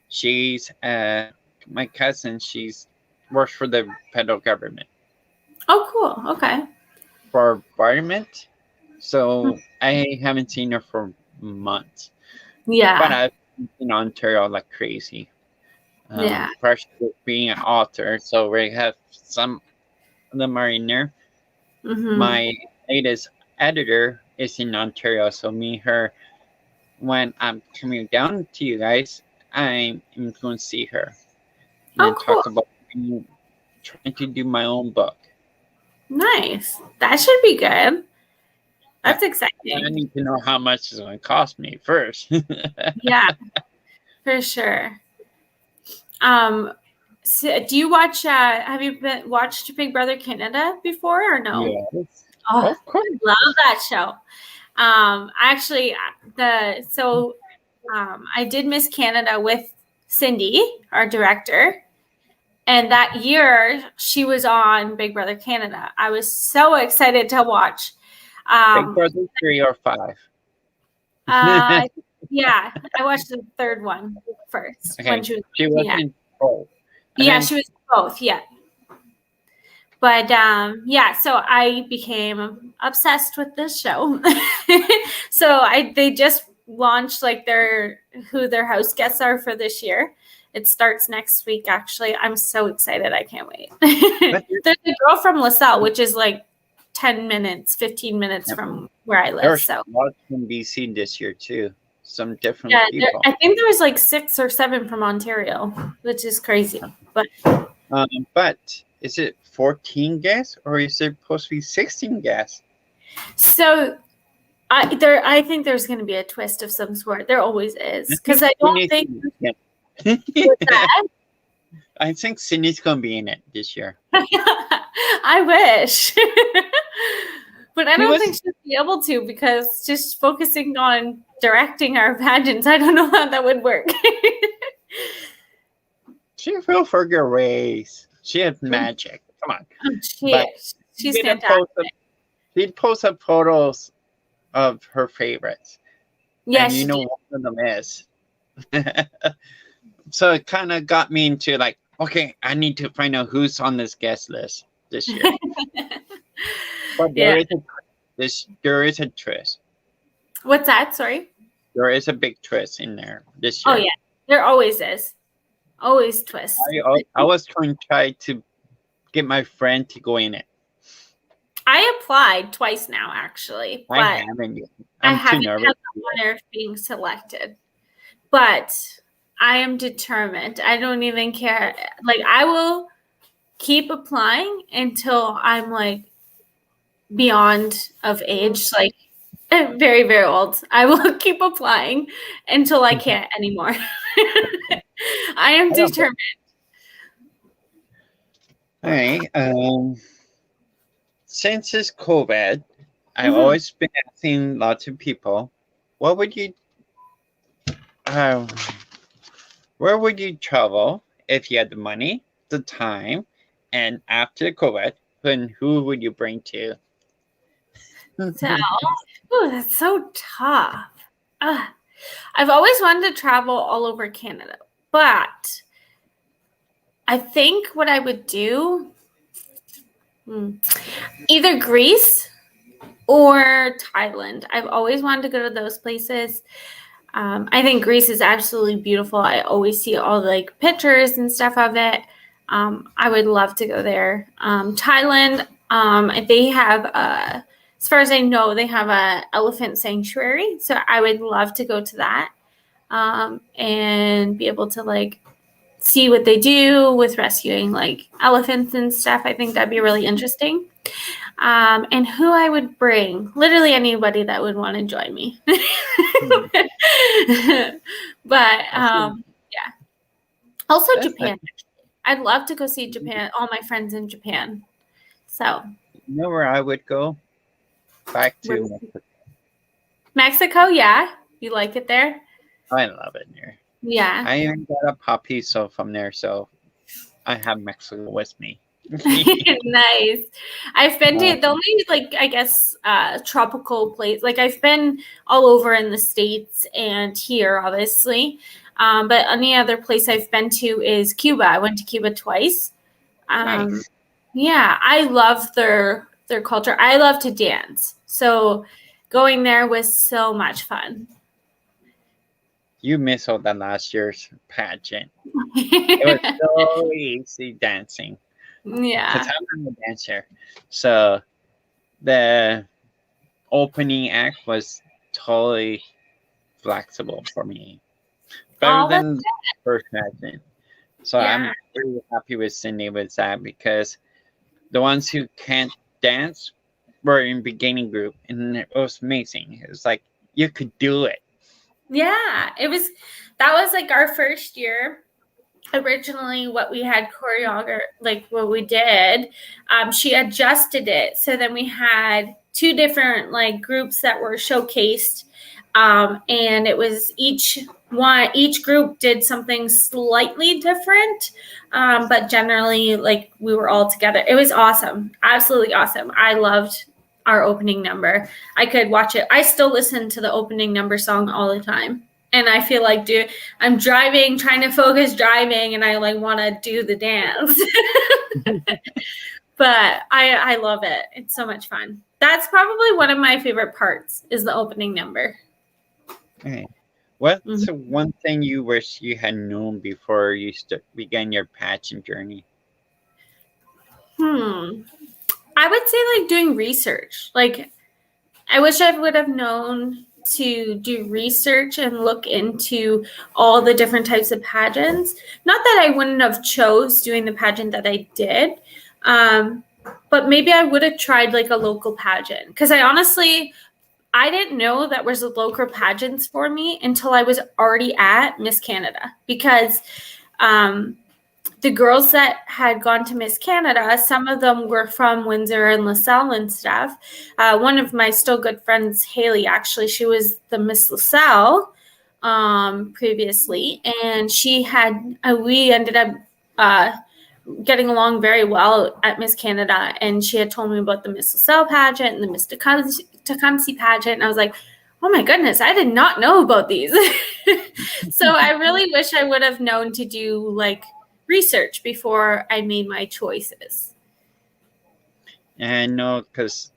She's my cousin. She's works for the federal government. Oh, cool. Okay. For environment. So I haven't seen her for months. Yeah. But I've been in Ontario like crazy. Partially being an author, so we have some of them are in there. Mm-hmm. My latest editor is in Ontario, so me and her, when I'm coming down to you guys, I'm going to see her and talk about trying to do my own book. Nice. That should be good. That's exciting. I need to know how much it's going to cost me first. Yeah, for sure. So do you watch? Have you watched Big Brother Canada before or no? Yes. Oh, of course. I love that show. Actually, I did Miss Canada with Cindy, our director, and that year she was on Big Brother Canada. I was so excited to watch. Big Brother 3 or 5? Yeah, I watched the third one first. Okay. When she was in both. She was both. Yeah. But so I became obsessed with this show. So they just launched like who their house guests are for this year. It starts next week. Actually, I'm so excited. I can't wait. There's a girl from LaSalle, which is like 10 minutes, 15 minutes from where I live. There's so lots from BC this year too. Some different people. I think there was like 6 or 7 from Ontario, which is crazy. But is it 14 guests or is it supposed to be 16 guests? So I think there's going to be a twist of some sort. There always is, because I don't think. I think Cindy's going to be in it this year. I wish. But I don't think she'll be able to, because just focusing on directing our pageants, I don't know how that would work. She will figure a ways. She has magic. Come on. She's fantastic. She'd post up photos of her favorites. Yeah, and you know one of them is. So it kind of got me into like, okay, I need to find out who's on this guest list this year. But there is a twist. What's that? Sorry? There is a big twist in there this year. Oh, yeah. There always is. Always twist. I was trying to get my friend to go in it. I applied twice now, actually, I but haven't yet. I I'm too haven't nervous. had the honor of being selected. But I am determined. I don't even care. Like, I will keep applying until I'm like beyond of age, like very, very old. I will keep applying until I can't anymore. I am determined. All right. Since it's COVID, I've Mhm. always been asking lots of people, what would you, uh, where would you travel if you had the money, the time, and after COVID, and who would you bring to? So, that's so tough. Ugh. I've always wanted to travel all over Canada, but I think what I would do, either Greece or Thailand. I've always wanted to go to those places. I think Greece is absolutely beautiful. I always see all the like pictures and stuff of it. I would love to go there. Thailand, they have as far as I know, they have a elephant sanctuary. So I would love to go to that and be able to like see what they do with rescuing like elephants and stuff. I think that'd be really interesting. And who I would bring, literally anybody that would want to join me. But yeah. Also That's Japan. I'd love to go see Japan, all my friends in Japan. So you know where I would go? Back to Mexico. Mexico, yeah. You like it there? I love it there. Yeah. I even got a puppy so from there, so I have Mexico with me. Nice. I've been to the only like I guess tropical place. Like I've been all over in the States and here, obviously. But any other place I've been to is Cuba. I went to Cuba twice. Nice. Yeah, I love their culture. I love to dance. So going there was so much fun. You missed out the last year's pageant. It was so easy dancing. Yeah. Because I'm a dancer. So the opening act was totally flexible for me. Better Oh, that's than the first pageant. So Yeah. I'm really happy with Cindy with that because the ones who can't dance were in beginning group and it was amazing. It was like you could do it. Yeah, that was like our first year. Originally what we had choreographed, like what we did, she adjusted it. So then we had two different like groups that were showcased. And it was each group did something slightly different. But generally like we were all together. It was awesome. Absolutely awesome. I loved our opening number. I could watch it. I still listen to the opening number song all the time. And I feel like, I'm driving, trying to focus driving, and I like want to do the dance. But I love it. It's so much fun. That's probably one of my favorite parts is the opening number. Okay. What's one thing you wish you had known before you began your pageant journey? I would say like doing research. Like I wish I would have known to do research and look into all the different types of pageants. Not that I wouldn't have chose doing the pageant that I did, but maybe I would have tried like a local pageant because I didn't know that was local pageants for me until I was already at Miss Canada because the girls that had gone to Miss Canada, some of them were from Windsor and LaSalle and stuff. One of my still good friends, Haley, actually, she was the Miss LaSalle previously, and we ended up getting along very well at Miss Canada, and she had told me about the Miss LaSalle pageant and the Miss Tecumseh pageant, and I was like, oh my goodness, I did not know about these. So I really wish I would have known to do like research before I made my choices. And no, because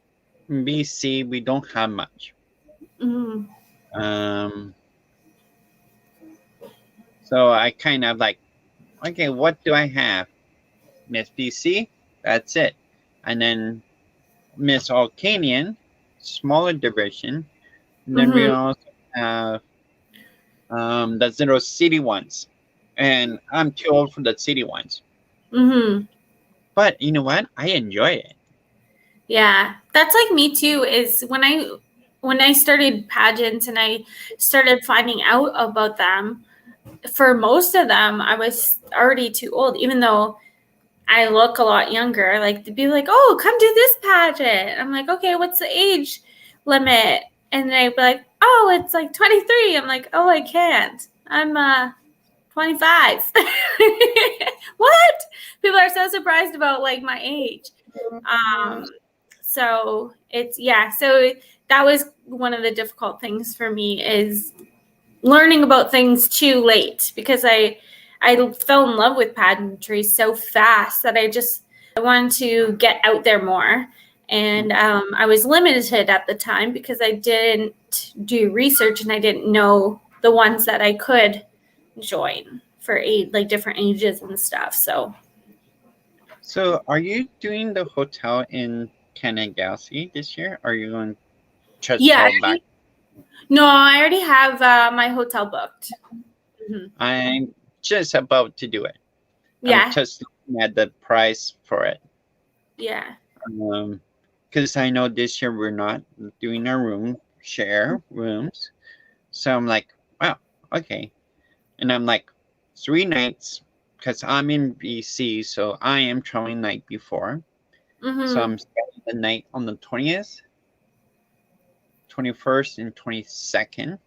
in BC we don't have much. So I kind of like, okay, what do I have? Miss BC, that's it. And then Miss All Canadian, smaller division. And then we Mm-hmm. also have the Zero City ones. And I'm too old for the city ones. Mm-hmm. But you know what? I enjoy it. Yeah, that's like me too. Is when I started pageants and I started finding out about them. For most of them, I was already too old, even though I look a lot younger. Like they'd be like, "Oh, come do this pageant." I'm like, "Okay, what's the age limit?" And they'd be like, "Oh, it's like 23." I'm like, "Oh, I can't. I'm 25." What? People are so surprised about like my age. Um, so it's yeah. So that was one of the difficult things for me is learning about things too late because I fell in love with pageantry so fast that I wanted to get out there more. And I was limited at the time because I didn't do research and I didn't know the ones that I could join for like different ages and stuff. So, are you doing the hotel in Kanagawa this year? Or are you going to just Yeah, go back? no, I already have my hotel booked. Mm-hmm. I'm just about to do it. I'm Yeah, just looking at the price for it. yeah. Because I know this year we're not doing our share rooms. So I'm like, wow, okay. And I'm like, 3 nights, because I'm in BC, so I am traveling night before. So Mm-hmm. I'm spending the night on the 20th, 21st, and 22nd.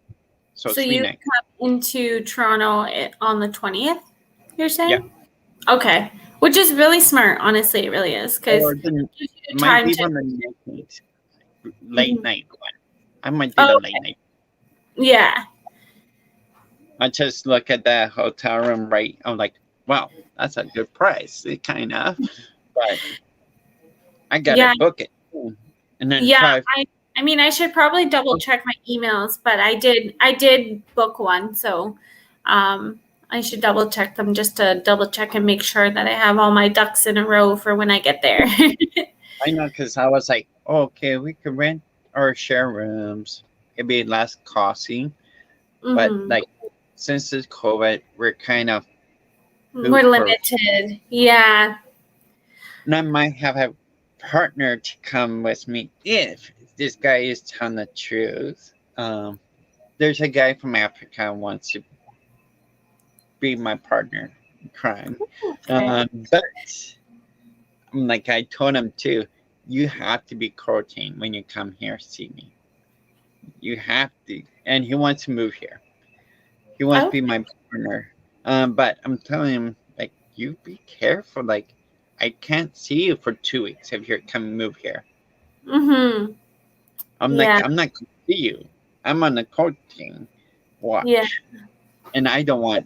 So So three you nights. come into Toronto on the 20th, you're Yeah. saying? Okay. Which is really smart, honestly, it really is, because Or it the gives you might time be to. on the night, late Mhm. night one. I might do the Oh, late night. yeah. I just look at that hotel room right. I'm like, wow, that's a good price. It kind of, but I gotta Yeah. book it. And then Yeah. try. I mean, I should probably double check my emails, but I did book one, so I should double check them just to double check and make sure that I have all my ducks in a row for when I get there. I know because I was like, oh, okay, we could rent or share rooms. It'd be less costly. But Hmm. like since it's COVID, we're kind of We're booked for. limited. Yeah. And I might have a partner to come with me if this guy is telling the truth. There's a guy from Africa who wants to be my partner in crime. Okay. But like I told him too, you have to be quarantined when you come here see me. You have to, and he wants to move here. He wants to Oh. be my partner. But I'm telling him like, you be careful. Like, I can't see you for 2 weeks if you're coming move here. Mm-hmm. Yeah. I'm not gonna see you. I'm on the quarantine Yeah. watch, and I don't want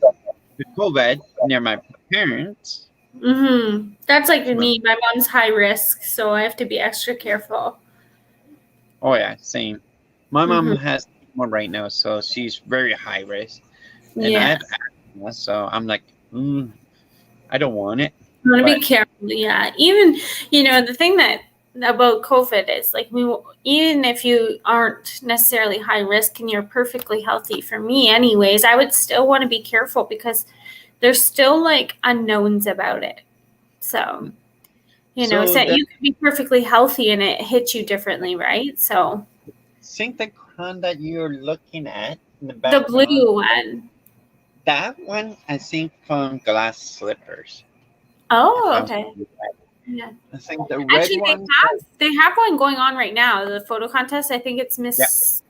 the COVID near my parents. Mm-hmm. That's like So, me. My mom's high risk, so I have to be extra careful. oh yeah, same. My mom Mm-hmm. has one right now, so she's very high risk, and I Yeah. have asthma, so I'm like, I don't want it. You want to be But careful. Yeah. Even, the thing that about COVID is like even if you aren't necessarily high risk and you're perfectly healthy, for me anyways, I would still want to be careful because there's still like unknowns about it. So, so so the you could be perfectly healthy and it hits you differently, right? So think the crown that you're looking at in the the background, blue one. that one I think from Glass Slippers. If Oh, I'm okay. Yeah. I think the red Actually, one. they have one going on right now. The photo contest. I think it's Yeah,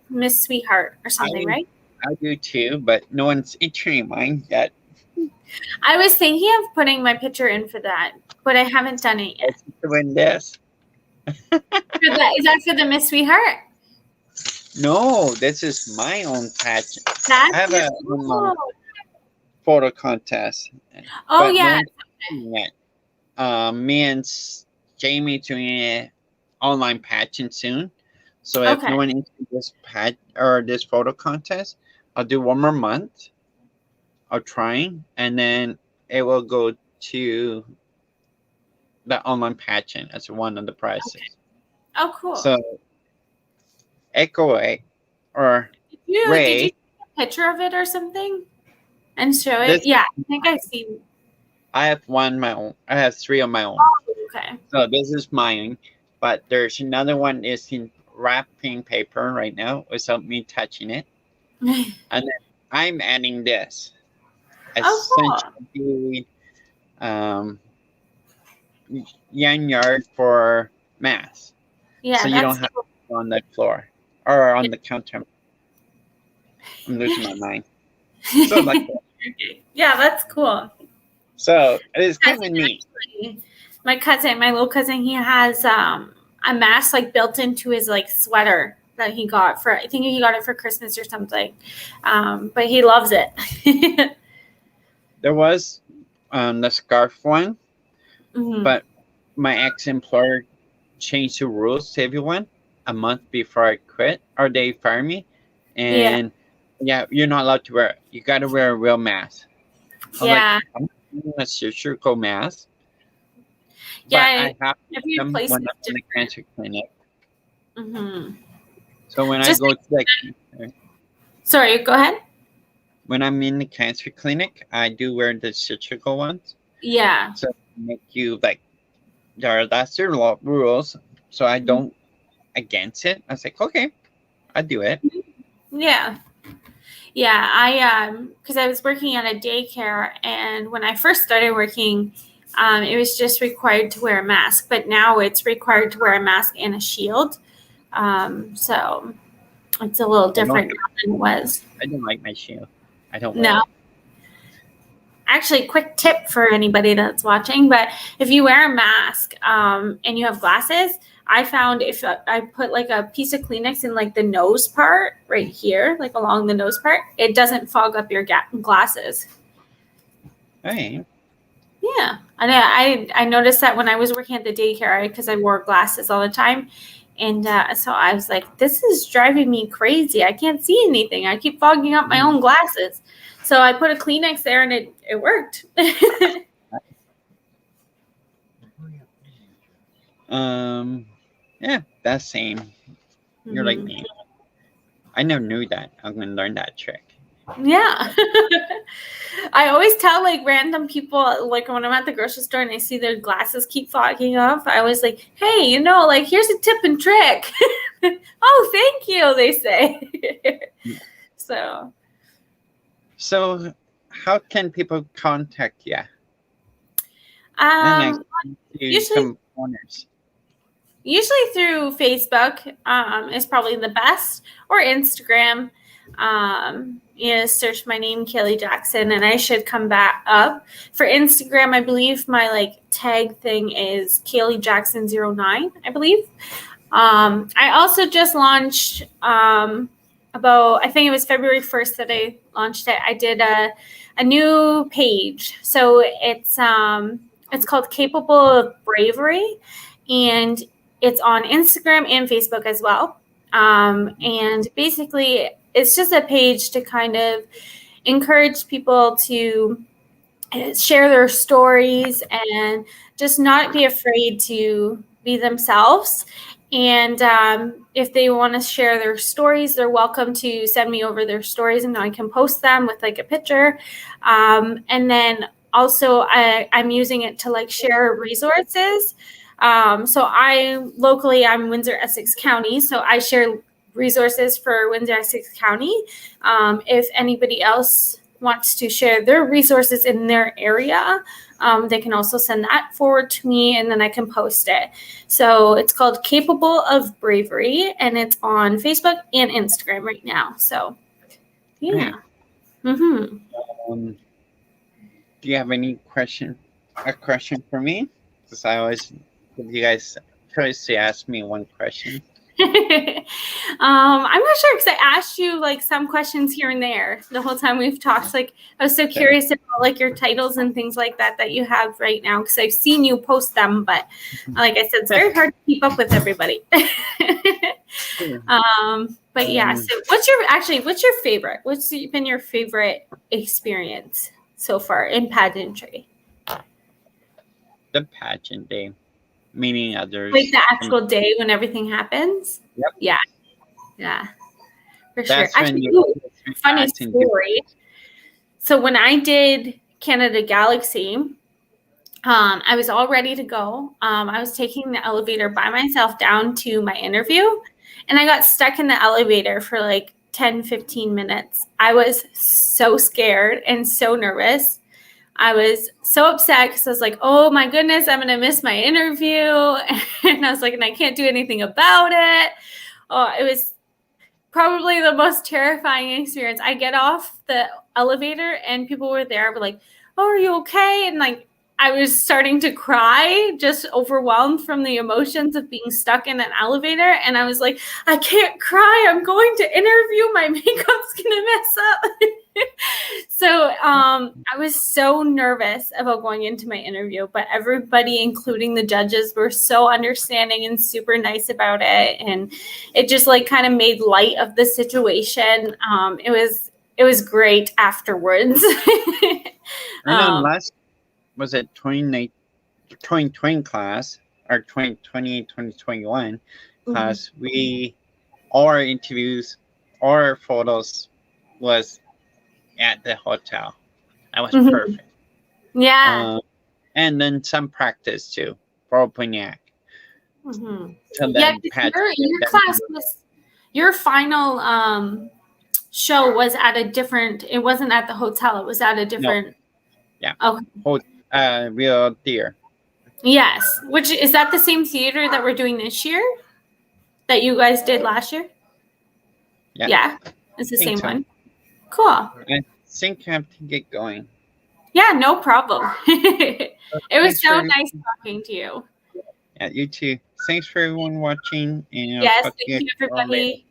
Miss Sweetheart or something, I right? I do too, but no one's entering mine yet. I was thinking of putting my picture in for that, but I haven't done it yet. Let's win this. Is that for the Miss Sweetheart? No, this is my own pageant. I That's have your. a Oh, photo contest, oh but no yeah. one's entering yet. Me and Jamie doing an online pageant soon. So if Okay. no one enters this or this photo contest, I'll do one more month of trying, and then it will go to the online pageant as one of the prizes. Oh, cool. So Echo or Did you Ray. take a picture of it or something and show it? This- Yeah, I think I've seen. I have one my own. I have 3 of my own. Oh, okay. So this is mine, but there's another one is in wrapping paper right now without me touching it, and then I'm adding this Oh, cool. essentially yarn yard for mass, Yeah, so you don't have to go on the floor or on the counter. I'm losing my mind. So like that. Yeah, that's cool. So it's kind of neat. My little cousin, he has a mask like built into his like sweater that he got for, I think he got it for Christmas or something. But he loves it. There was the scarf one, Mhm. but my ex-employer changed the rules to everyone a month before I quit, or they fired me, and yeah, you're not allowed to wear it. You got to wear a real mask. Yeah. I'm not wearing a surgical mask. Yeah, but I have every them place when is I'm in the different. cancer clinic. Mhm. So when Just I go to Sorry, go ahead. when I'm in the cancer clinic, I do wear the surgical ones. Yeah. So make you that's their law rules. So I don't against it. I was like, okay, I do it. Yeah. Yeah, I because I was working at a daycare, and when I first started working, it was just required to wear a mask, but now it's required to wear a mask and a shield. So it's a little different now than it was. I don't like my shield. I don't wear No. it. Actually, quick tip for anybody that's watching, but if you wear a mask and you have glasses, I found if I put like a piece of Kleenex in like the nose part right here, like along the nose part, it doesn't fog up your glasses. Hey. Yeah, I noticed that when I was working at the daycare because I wore glasses all the time, and so I was like, "This is driving me crazy. I can't see anything. I keep fogging up my own glasses." So I put a Kleenex there, and it worked. Yeah, that's same. You're like me. I never knew that. I'm gonna learn that trick. Yeah. I always tell like random people, like when I'm at the grocery store and I see their glasses keep fogging up, I was like, hey, like here's a tip and trick. Oh, thank you, they say. So how can people contact you? Usually through Facebook is probably the best, or Instagram. Search my name, Kailey Jackson, and I should come back up. For Instagram, I believe my like tag thing is Kailey Jackson 09, I believe. I also just launched I think it was February 1st that I launched it. I did a new page. So it's called Capable of Bravery, and it's on Instagram and Facebook as well. And basically, it's just a page to kind of encourage people to share their stories and just not be afraid to be themselves. And if they want to share their stories, they're welcome to send me over their stories, and I can post them with like a picture. And then also I'm using it to like share resources. So I'm Windsor, Essex County. So I share resources for Windsor, Essex County. If anybody else wants to share their resources in their area, they can also send that forward to me, and then I can post it. So it's called Capable of Bravery, and it's on Facebook and Instagram right now. So, yeah. Do you have any a question for me? Because I always give you guys choice to ask me one question. I'm not sure because I asked you like some questions here and there the whole time we've talked. Like I was so curious about like your titles and things like that you have right now, because I've seen you post them, but like I said, it's very hard to keep up with everybody. But yeah, so what's your favorite? What's been your favorite experience so far in pageantry? The pageant day. meeting others. Like the actual day when everything happens? Yep. Yeah, for That's sure. when Actually, you funny story. So when I did Canada Galaxy, I was all ready to go. I was taking the elevator by myself down to my interview, and I got stuck in the elevator for like 10, 15 minutes. I was so scared and so nervous. I was so upset because I was like, oh my goodness, I'm going to miss my interview. And I was like, and I can't do anything about it. Oh, it was probably the most terrifying experience. I get off the elevator and people were there, were like, oh, are you okay? And like, I was starting to cry, just overwhelmed from the emotions of being stuck in an elevator. And I was like, I can't cry. I'm going to interview. My makeup's going to mess up. So I was so nervous about going into my interview, but everybody, including the judges, were so understanding and super nice about it. And it just like kind of made light of the situation. It was great afterwards. And then last, was it 2020 class or 2020, 2021 class, all our interviews, all our photos was at the hotel. That was perfect. Yeah. And then some practice too for open yak. So yeah, your class was, your final show was at a different, it wasn't at the hotel, it was at a different. No. Yeah. Okay. Real theater. Yes. Which is that the same theater that we're doing this year that you guys did last year? Yeah. It's the same one. Cool. I think I have to get going. Yeah, no problem. It was so nice talking to you. Yeah, you too. Thanks for everyone watching. And yes, thank you, everybody.